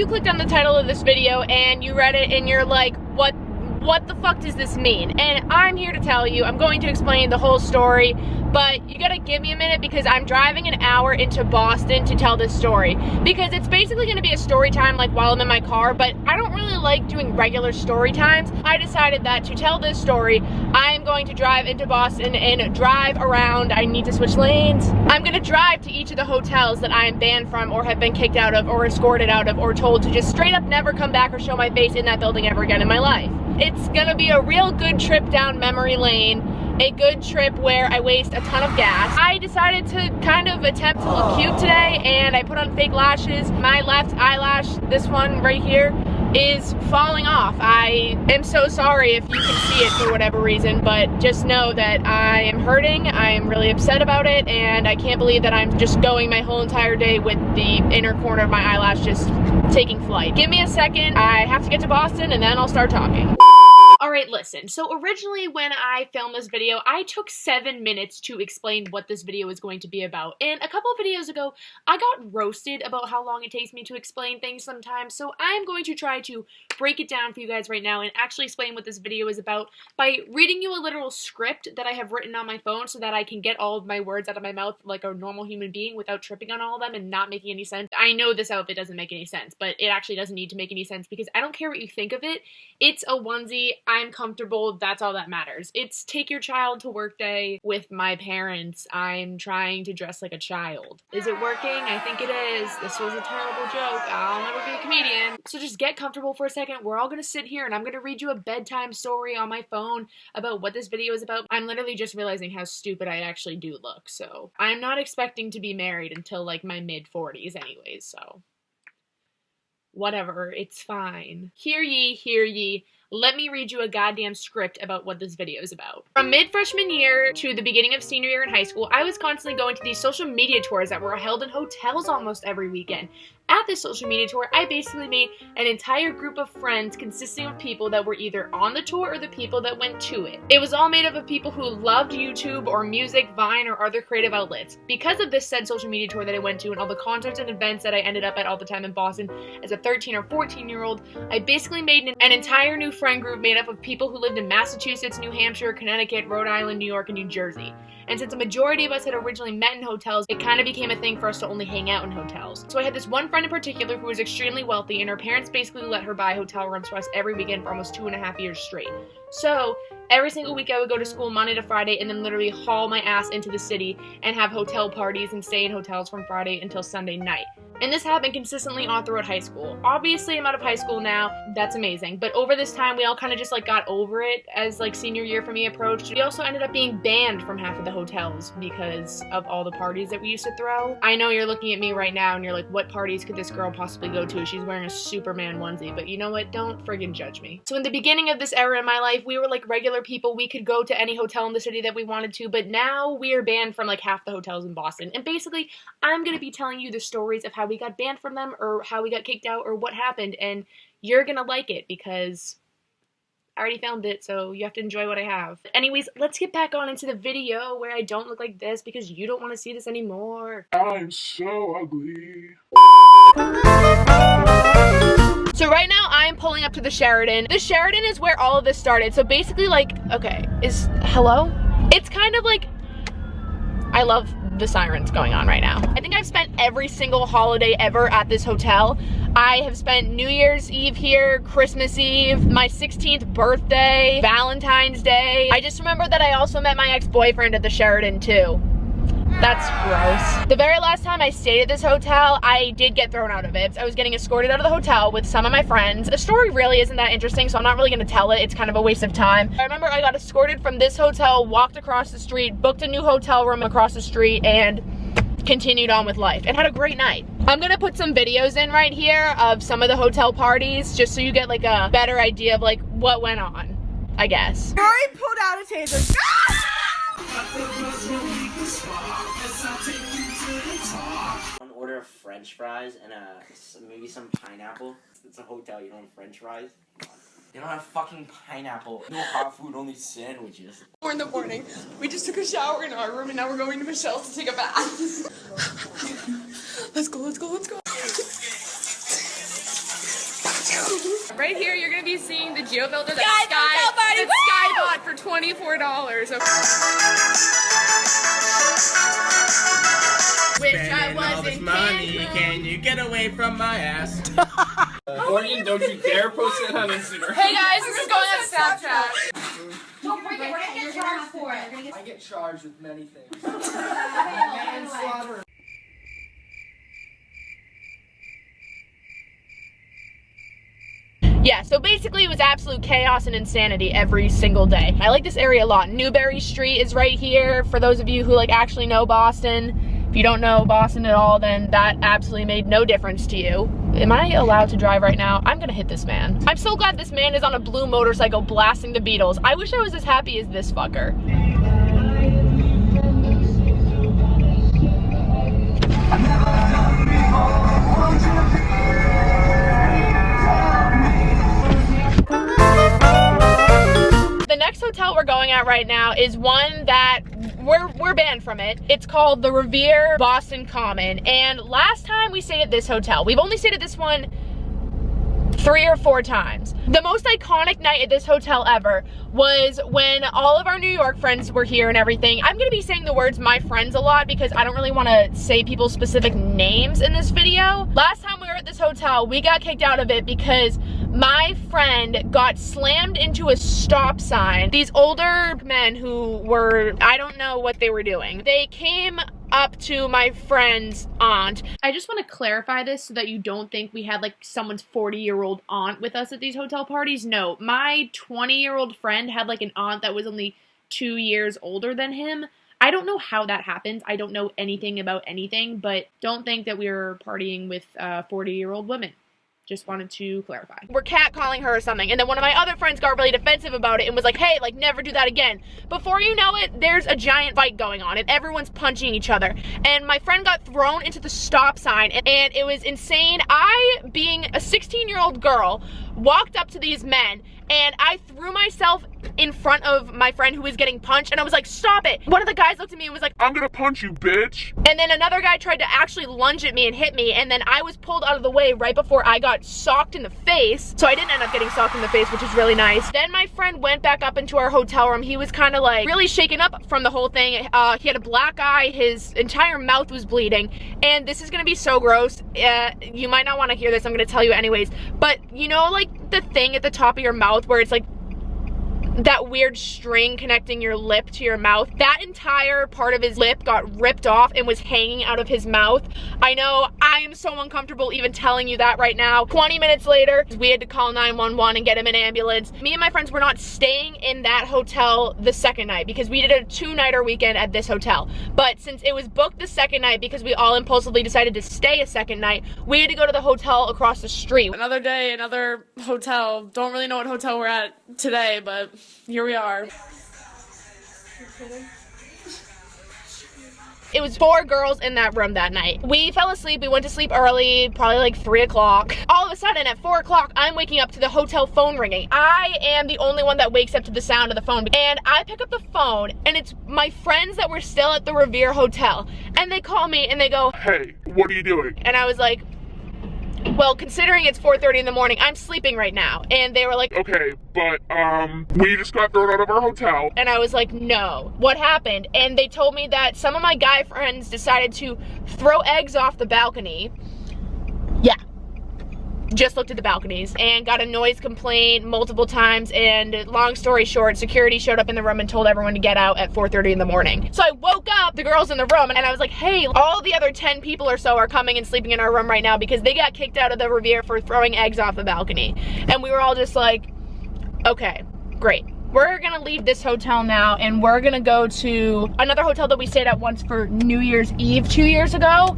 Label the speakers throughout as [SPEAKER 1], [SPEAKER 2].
[SPEAKER 1] you clicked on the title of this video and you read it and you're like, what the fuck does this mean? And I'm here to tell you, I'm going to explain the whole story, but you gotta give me a minute because I'm driving an hour into Boston to tell this story. Because it's basically gonna be a story time like while I'm in my car, but I don't really like doing regular story times. I decided that to tell this story, I am going to drive into Boston and drive around. I need to switch lanes. I'm gonna drive to each of the hotels that I am banned from or have been kicked out of or escorted out of or told to just straight up never come back or show my face in that building ever again in my life. It's gonna be a real good trip down memory lane, a good trip where I waste a ton of gas. I decided to kind of attempt to look cute today and I put on fake lashes. My left eyelash, this one right here, is falling off. I am so sorry if you can see it for whatever reason, but just know that I am hurting, I am really upset about it, and I can't believe that I'm just going my whole entire day with the inner corner of my eyelash just taking flight. Give me a second, I have to get to Boston and then I'll start talking. Alright, listen, so originally when I filmed this video, I took 7 minutes to explain what this video is going to be about. And a couple of videos ago, I got roasted about how long it takes me to explain things sometimes, so I'm going to try to break it down for you guys right now and actually explain what this video is about by reading you a literal script that I have written on my phone so that I can get all of my words out of my mouth like a normal human being without tripping on all of them and not making any sense. I know this outfit doesn't make any sense, but it actually doesn't need to make any sense because I don't care what you think of it. It's a onesie. I'm comfortable, that's all that matters. It's take your child to work day with my parents. I'm trying to dress like a child. Is it working? I think it is. This was a terrible joke. I'll never be a comedian. So just get comfortable for a second. We're all gonna sit here and I'm gonna read you a bedtime story on my phone about what this video is about. I'm literally just realizing how stupid I actually do look, so I'm not expecting to be married until like my mid-40s anyways, so whatever, it's fine. Hear ye, hear ye. Let me read you a goddamn script about what this video is about. From mid-freshman year to the beginning of senior year in high school, I was constantly going to these social media tours that were held in hotels almost every weekend. At this social media tour, I basically made an entire group of friends consisting of people that were either on the tour or the people that went to it. It was all made up of people who loved YouTube or music, Vine, or other creative outlets. Because of this said social media tour that I went to and all the concerts and events that I ended up at all the time in Boston as a 13 or 14-year-old, I basically made an entire new friend group made up of people who lived in Massachusetts, New Hampshire, Connecticut, Rhode Island, New York, and New Jersey. And since a majority of us had originally met in hotels, it kind of became a thing for us to only hang out in hotels. So I had this one friend in particular who was extremely wealthy, and her parents basically let her buy hotel rooms for us every weekend for almost 2.5 years straight. So every single week I would go to school Monday to Friday and then literally haul my ass into the city and have hotel parties and stay in hotels from Friday until Sunday night. And this happened consistently all throughout high school. Obviously, I'm out of high school now. That's amazing. But over this time, we all kind of just like got over it as like senior year for me approached. We also ended up being banned from half of the hotels because of all the parties that we used to throw. I know you're looking at me right now and you're like, what parties could this girl possibly go to? She's wearing a Superman onesie. But you know what? Don't friggin' judge me. So in the beginning of this era in my life, we were like regular people. We could go to any hotel in the city that we wanted to. But now we are banned from like half the hotels in Boston. And basically, I'm going to be telling you the stories of how we got banned from them or how we got kicked out or what happened, and you're gonna like it because I already filmed it, so you have to enjoy what I have. Anyways, let's get back on into the video where I don't look like this because you don't want to see this anymore.
[SPEAKER 2] I'm so ugly.
[SPEAKER 1] So right now I am pulling up to the Sheraton. The Sheraton is where all of this started. So basically like, okay, hello? It's kind of like, I love the sirens going on right now. I think I've spent every single holiday ever at this hotel. I have spent New Year's Eve here, Christmas Eve, my 16th birthday, Valentine's Day. I just remember that I also met my ex-boyfriend at the Sheraton too. That's gross. The very last time I stayed at this hotel, I did get thrown out of it. I was getting escorted out of the hotel with some of my friends. The story really isn't that interesting, so I'm not really gonna tell it. It's kind of a waste of time. I remember I got escorted from this hotel, walked across the street, booked a new hotel room across the street, and continued on with life and had a great night. I'm gonna put some videos in right here of some of the hotel parties just so you get like a better idea of like what went on, I guess.
[SPEAKER 3] Rory pulled out a taser.
[SPEAKER 4] One order of French fries and maybe some pineapple. It's a hotel, you don't have French fries? They don't have fucking pineapple. No hot food, only sandwiches.
[SPEAKER 3] 4 in the morning. We just took a shower in our room and now we're going to Michelle's to take a bath. Let's go, let's go, let's go. Right here, you're gonna be seeing the Geo Builder that Sky bought for $24.
[SPEAKER 1] Wish I was in
[SPEAKER 5] money,
[SPEAKER 1] Cancun.
[SPEAKER 5] can you get away from my ass?
[SPEAKER 2] Morgan, don't you dare post it on Instagram.
[SPEAKER 3] Hey guys, this is going on Snapchat.
[SPEAKER 6] Don't break it, we're gonna get charged for it.
[SPEAKER 5] I get charged with many things.
[SPEAKER 6] Manslaughter.
[SPEAKER 1] Yeah, so basically it was absolute chaos and insanity every single day. I like this area a lot. Newberry Street is right here. For those of you who like actually know Boston. If you don't know Boston at all, then that absolutely made no difference to you. Am I allowed to drive right now? I'm gonna hit this man. I'm so glad this man is on a blue motorcycle blasting the Beatles. I wish I was as happy as this fucker. The next hotel we're going at right now is one that we're banned from it. It's called the Revere Boston Common, and last time we stayed at this hotel. We've only stayed at this one 3 or 4 times. The most iconic night at this hotel ever was when all of our New York friends were here and everything. I'm gonna be saying the words my friends a lot because I don't really want to say people's specific names in this video. Last time we were at this hotel, we got kicked out of it because my friend got slammed into a stop sign. These older men who were, I don't know what they were doing. They came up to my friend's aunt. I just want to clarify this so that you don't think we had like someone's 40-year-old aunt with us at these hotel parties. No, my 20-year-old friend had like an aunt that was only 2 years older than him. I don't know how that happens. I don't know anything about anything, but don't think that we were partying with 40-year-old women. Just wanted to clarify. We're catcalling her or something, and then one of my other friends got really defensive about it and was like, hey, like, never do that again. Before you know it, there's a giant fight going on, and everyone's punching each other. And my friend got thrown into the stop sign, and it was insane. I, being a 16-year-old girl, walked up to these men, and I threw myself in front of my friend who was getting punched, and I was like, stop it. One of the guys looked at me and was like,
[SPEAKER 2] I'm gonna punch you, bitch.
[SPEAKER 1] and then another guy tried to actually lunge at me and hit me, and then I was pulled out of the way right before I got socked in the face. So I didn't end up getting socked in the face, which is really nice. Then my friend went back up into our hotel room. He was kind of like really shaken up from the whole thing. He had a black eye, his entire mouth was bleeding, and this is gonna be so gross. You might not want to hear this, I'm gonna tell you anyways, but you know, like the thing at the top of your mouth where it's like that weird string connecting your lip to your mouth, that entire part of his lip got ripped off and was hanging out of his mouth. I know, I am so uncomfortable even telling you that right now. 20 minutes later, we had to call 911 and get him an ambulance. Me and my friends were not staying in that hotel the second night because we did a 2-nighter weekend at this hotel. But since it was booked the second night because we all impulsively decided to stay a second night, we had to go to the hotel across the street.
[SPEAKER 3] Another day, another hotel. Don't really know what hotel we're at today, but here we are.
[SPEAKER 1] It was 4 girls in that room that night. We fell asleep, we went to sleep early, probably like 3 o'clock. All of a sudden at 4 o'clock, I'm waking up to the hotel phone ringing. I am the only one that wakes up to the sound of the phone. And I pick up the phone and it's my friends that were still at the Revere Hotel. And they call me and they go,
[SPEAKER 2] Hey, what are you doing?
[SPEAKER 1] and I was like, well, considering it's 4:30 in the morning, I'm sleeping right now. And they were like,
[SPEAKER 2] Okay, but, we just got thrown out of our hotel.
[SPEAKER 1] and I was like, no, what happened? And they told me that some of my guy friends decided to throw eggs off the balcony. Yeah. Just looked at the balconies and got a noise complaint multiple times, and long story short, security showed up in the room and told everyone to get out at 4:30 in the morning. So I woke up the girls in the room and I was like, hey, all the other 10 people or so are coming and sleeping in our room right now because they got kicked out of the Revere for throwing eggs off the balcony. And we were all just like, okay, great. We're gonna leave this hotel now and we're gonna go to another hotel that we stayed at once for New Year's Eve 2 years ago.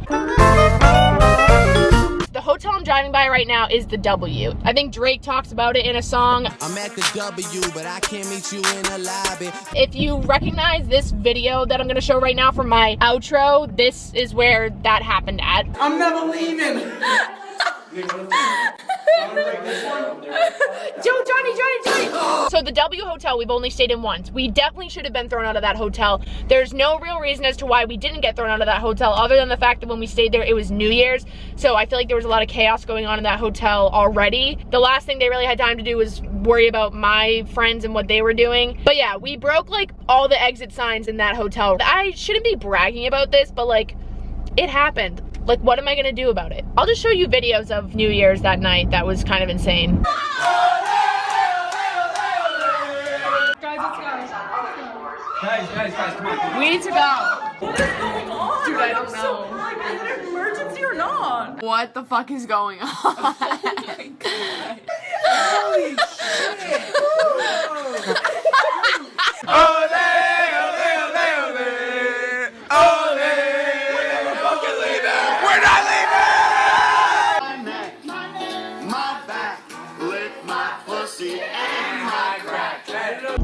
[SPEAKER 1] The hotel I'm driving by right now is the W. I think Drake talks about it in a song.
[SPEAKER 7] I'm at the W, but I can't meet you in the lobby.
[SPEAKER 1] If you recognize this video that I'm gonna show right now from my outro, this is where that happened at.
[SPEAKER 5] I'm never leaving.
[SPEAKER 1] Johnny. So So the W Hotel, we've only stayed in once. We definitely should have been thrown out of that hotel. There's no real reason as to why we didn't get thrown out of that hotel other than the fact that when we stayed there, it was New Year's. So I feel like there was a lot of chaos going on in that hotel already. The last thing they really had time to do was worry about my friends and what they were doing. But yeah, we broke like all the exit signs in that hotel. I shouldn't be bragging about this, but like, it happened. Like, what am I gonna do about it? I'll just show you videos of New Year's that night. That was kind of insane.
[SPEAKER 2] Guys, come on.
[SPEAKER 3] We need to go. What is going on? Dude, I don't know. Is it an emergency or not? What the fuck is going on? Oh my god. Holy shit.
[SPEAKER 5] We're not leaving!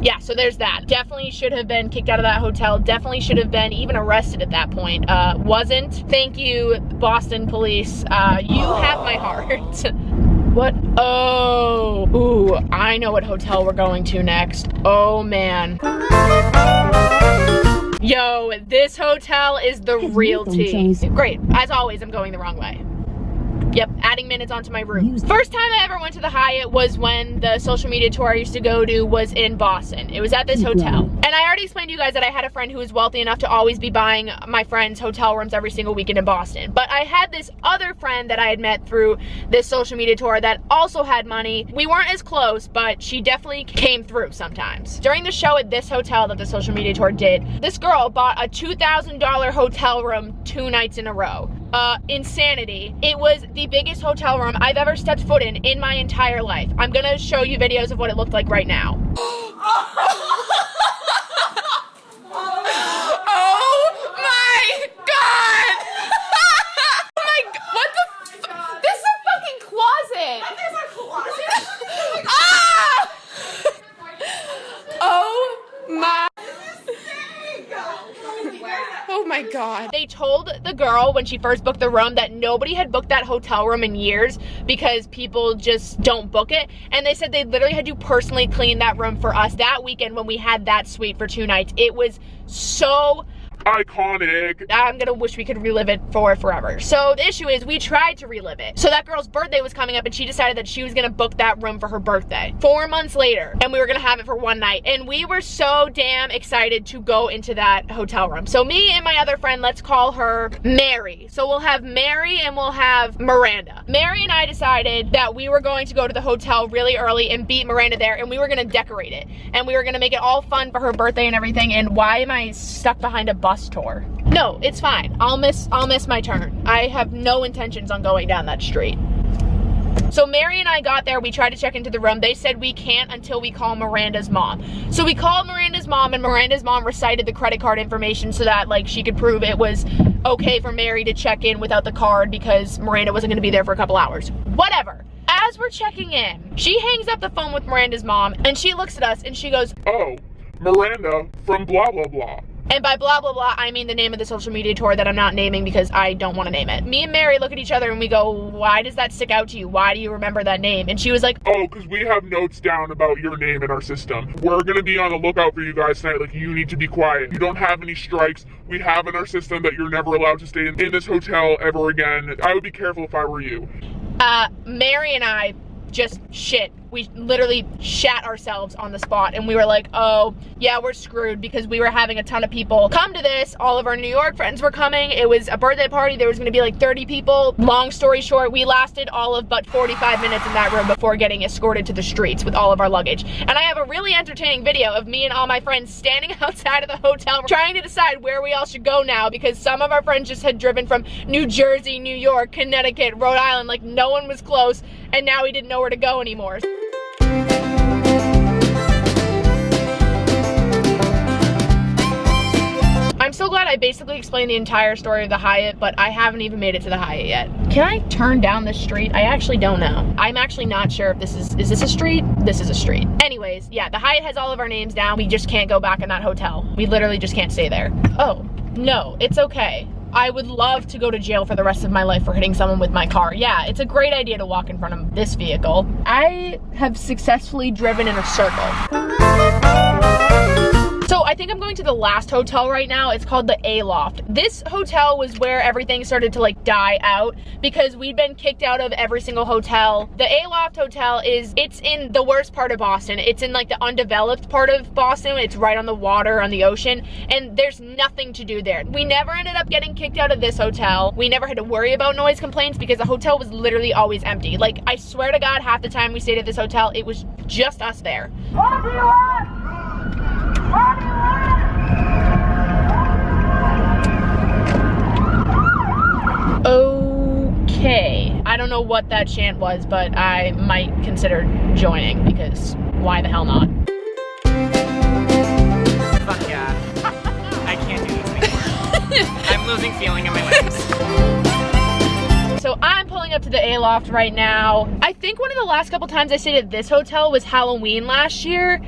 [SPEAKER 1] Yeah, so there's that. Definitely should have been kicked out of that hotel. Definitely should have been even arrested at that point. Wasn't. Thank you, Boston police. You have my heart. What? Oh. Ooh, I know what hotel we're going to next. Oh, man. Yo, this hotel is the real tea. Great. As always, I'm going the wrong way. Yep, adding minutes onto my route. First time I ever went to the Hyatt was when the social media tour I used to go to was in Boston. It was at this hotel. And I already explained to you guys that I had a friend who was wealthy enough to always be buying my friends hotel rooms every single weekend in Boston. But I had this other friend that I had met through this social media tour that also had money. We weren't as close, but she definitely came through sometimes. During the show at this hotel that the social media tour did, this girl bought a $2,000 hotel room 2 nights in a row. Insanity. It was the biggest hotel room I've ever stepped foot in my entire life. I'm gonna show you videos of what it looked like right now.
[SPEAKER 3] Oh my god! Oh my god! What the f— This is a fucking closet! There's a closet? Ah! Oh my— Oh my god.
[SPEAKER 1] They told the girl when she first booked the room that nobody had booked that hotel room in years because people just don't book it. And they said they literally had to personally clean that room for us that weekend when we had that suite for 2 nights. It was so
[SPEAKER 8] iconic.
[SPEAKER 1] I'm gonna wish we could relive it for forever. So the issue is we tried to relive it. So that girl's birthday was coming up and she decided that she was gonna book that room for her birthday 4 months later, and we were gonna have it for 1 night. And we were so damn excited to go into that hotel room. So me and my other friend, let's call her Mary. So we'll have Mary and we'll have Miranda. Mary and I decided that we were going to go to the hotel really early and beat Miranda there, and we were gonna decorate it. And we were gonna make it all fun for her birthday and everything. And why am I stuck behind a bus tour? No, it's fine. I'll miss my turn. I have no intentions on going down that street. So Mary and I got there, we tried to check into the room. They said we can't until we call Miranda's mom. So we called Miranda's mom, and Miranda's mom recited the credit card information so that like she could prove it was okay for Mary to check in without the card because Miranda wasn't gonna be there for a couple hours. Whatever. As we're checking in, she hangs up the phone with Miranda's mom and she looks at us and she goes,
[SPEAKER 8] "Oh, Miranda from blah blah blah."
[SPEAKER 1] And by blah, blah, blah, I mean the name of the social media tour that I'm not naming because I don't want to name it. Me and Mary look at each other and we go, why does that stick out to you? Why do you remember that name? And she was like,
[SPEAKER 8] "Oh, because we have notes down about your name in our system. We're going to be on the lookout for you guys tonight. Like, you need to be quiet. You don't have any strikes. We have in our system that you're never allowed to stay in this hotel ever again. I would be careful if I were you."
[SPEAKER 1] Mary and I just shit. We literally shat ourselves on the spot, and we were like, oh yeah, we're screwed, because we were having a ton of people come to this. All of our New York friends were coming. It was a birthday party. There was gonna be like 30 people. Long story short, we lasted all of but 45 minutes in that room before getting escorted to the streets with all of our luggage. And I have a really entertaining video of me and all my friends standing outside of the hotel trying to decide where we all should go now, because some of our friends just had driven from New Jersey, New York, Connecticut, Rhode Island, like no one was close, and now we didn't know where to go anymore. I'm so glad I basically explained the entire story of the Hyatt, but I haven't even made it to the Hyatt yet. Can I turn down this street? I actually don't know. I'm actually not sure if this is this a street? This is a street. Anyways, yeah, the Hyatt has all of our names down. We just can't go back in that hotel. We literally just can't stay there. Oh, no, it's okay. I would love to go to jail for the rest of my life for hitting someone with my car. Yeah, it's a great idea to walk in front of this vehicle. I have successfully driven in a circle. So I think I'm going to the last hotel right now. It's called the ALoft. This hotel was where everything started to like die out because we'd been kicked out of every single hotel. The ALoft hotel it's in the worst part of Boston. It's in like the undeveloped part of Boston. It's right on the water, on the ocean, and there's nothing to do there. We never ended up getting kicked out of this hotel. We never had to worry about noise complaints because the hotel was literally always empty. Like, I swear to God, half the time we stayed at this hotel, it was just us there.
[SPEAKER 9] What do you want? What do you want?
[SPEAKER 1] Okay. I don't know what that chant was, but I might consider joining because why the hell not?
[SPEAKER 5] Fuck yeah. I can't do this anymore. I'm losing feeling in my legs.
[SPEAKER 1] So I'm pulling up to the ALoft right now. I think one of the last couple times I stayed at this hotel was Halloween last year.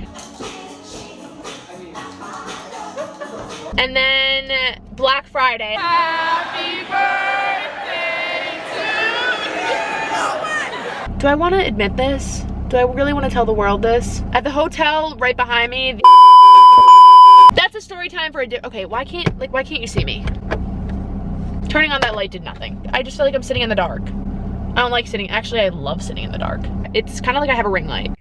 [SPEAKER 1] And then Black Friday. Happy birthday to you. Do I want to admit this? Do I really want to tell the world this? At the hotel right behind me, that's a story time for a okay, why can't you see me? Turning on that light did nothing. I just feel like I'm sitting in the dark. I don't like sitting, actually I love sitting in the dark. It's kind of like I have a ring light.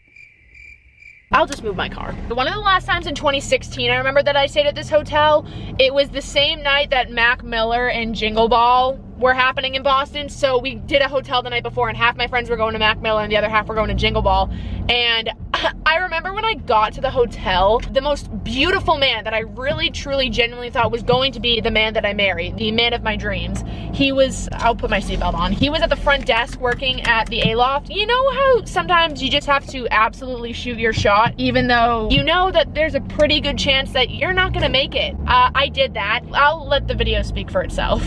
[SPEAKER 1] I'll just move my car. One of the last times in 2016, I remember that I stayed at this hotel. It was the same night that Mac Miller and Jingle Ball were happening in Boston. So we did a hotel the night before and half my friends were going to Mac Miller and the other half were going to Jingle Ball. And I remember when I got to the hotel, the most beautiful man that I really, truly, genuinely thought was going to be the man that I married, the man of my dreams. He was, I'll put my seatbelt on. He was at the front desk working at the ALoft. You know how sometimes you just have to absolutely shoot your shot, even though you know that there's a pretty good chance that you're not gonna make it. I did that. I'll let the video speak for itself.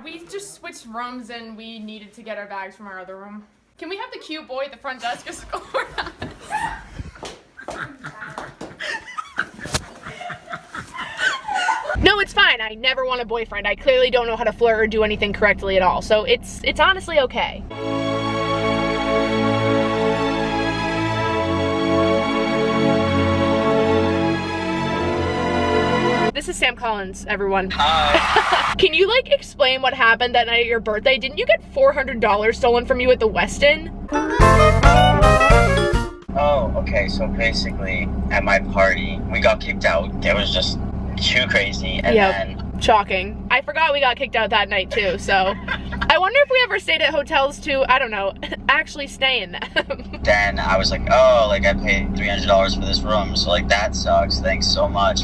[SPEAKER 3] We just switched rooms and we needed to get our bags from our other room. Can we have the cute boy at the front desk escort us?
[SPEAKER 1] No, it's fine. I never want a boyfriend. I clearly don't know how to flirt or do anything correctly at all. So it's honestly okay. This is Sam Collins, everyone. Hi. Can you like explain what happened that night at your birthday? Didn't you get $400 stolen from you at the Westin?
[SPEAKER 10] Oh, okay, so basically at my party, we got kicked out. It was just too crazy, and then...
[SPEAKER 1] Shocking. I forgot we got kicked out that night too, so... I wonder if we ever stayed at hotels to, I don't know, actually stay in them.
[SPEAKER 10] Then I was like, oh, like I paid $300 for this room, so like that sucks, thanks so much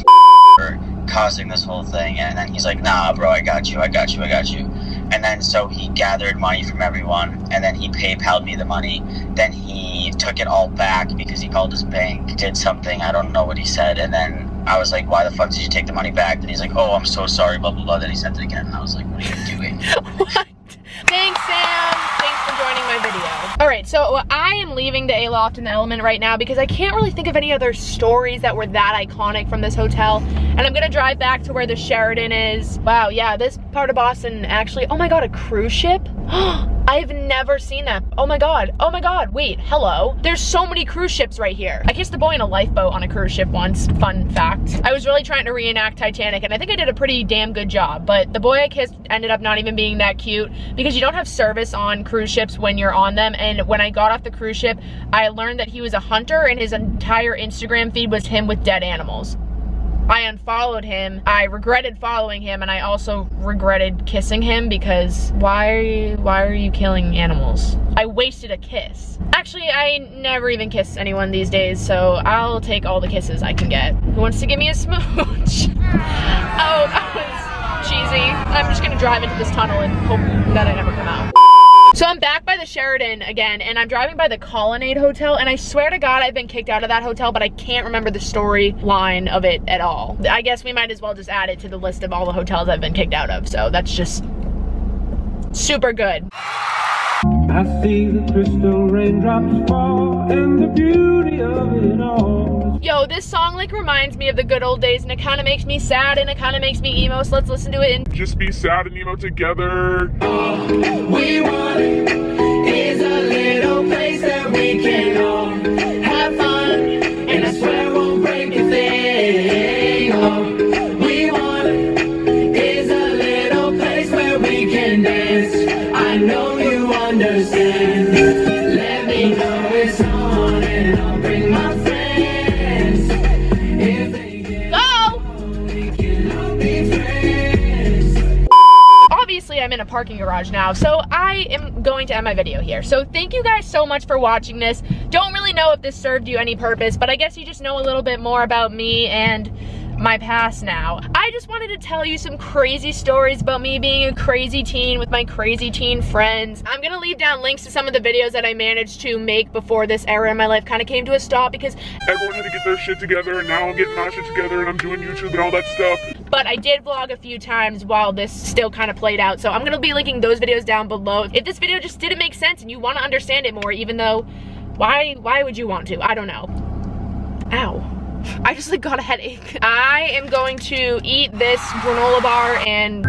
[SPEAKER 10] for causing this whole thing. And then he's like, nah, bro, I got you. And then so he gathered money from everyone, and then he PayPal'd me the money. Then he took it all back because he called his bank, did something, I don't know what he said, and then I was like, why the fuck did you take the money back? Then he's like, oh, I'm so sorry, blah, blah, blah. Then he sent it again, and I was like, what are you doing?
[SPEAKER 1] What? Thanks, Sam. Thanks for joining my video. All right, so I am leaving the ALoft in the Element right now because I can't really think of any other stories that were that iconic from this hotel. And I'm gonna drive back to where the Sheraton is. Wow, yeah, this part of Boston actually, oh my God, a cruise ship? I've never seen that. Oh my God, wait, hello. There's so many cruise ships right here. I kissed a boy in a lifeboat on a cruise ship once, fun fact. I was really trying to reenact Titanic and I think I did a pretty damn good job, but the boy I kissed ended up not even being that cute because you don't have service on cruise ships when you're on them. And when I got off the cruise ship, I learned that he was a hunter and his entire Instagram feed was him with dead animals. I unfollowed him. I regretted following him, and I also regretted kissing him because why are you killing animals? I wasted a kiss. Actually, I never even kiss anyone these days, so I'll take all the kisses I can get. Who wants to give me a smooch? Oh, that was cheesy. I'm just gonna drive into this tunnel and hope that I never come out. So I'm back by the Sheraton again, and I'm driving by the Colonnade Hotel, and I swear to God I've been kicked out of that hotel, but I can't remember the storyline of it at all. I guess we might as well just add it to the list of all the hotels I've been kicked out of, so that's just super good.
[SPEAKER 11] I see the crystal raindrops fall, and the beauty of it all
[SPEAKER 1] Yo, this song like reminds me of the good old days, and it kind of makes me sad and it kind of makes me emo, so let's listen to it and
[SPEAKER 8] just be sad and emo together.
[SPEAKER 11] All we want is a little place that we can all have fun, and I swear won't break a thing. All we want is a little place where we can dance. I know you understand. Let me know it's on, and I'll bring my friends. If they get we can all be friends.
[SPEAKER 1] obviously I'm in a parking garage now, so I am going to end my video here. So thank you guys so much for watching this. Don't really know if this served you any purpose, but I guess you just know a little bit more about me and my past now. I just wanted to tell you some crazy stories about me being a crazy teen with my crazy teen friends. I'm gonna leave down links to some of the videos that I managed to make before this era in my life kind of came to a stop because
[SPEAKER 8] everyone had to get their shit together, and now I'm getting my shit together and I'm doing YouTube and all that stuff.
[SPEAKER 1] But I did vlog a few times while this still kind of played out, so I'm gonna be linking those videos down below. If this video just didn't make sense and you want to understand it more, even though, why would you want to? I don't know. Ow. I just like got a headache. I am going to eat this granola bar and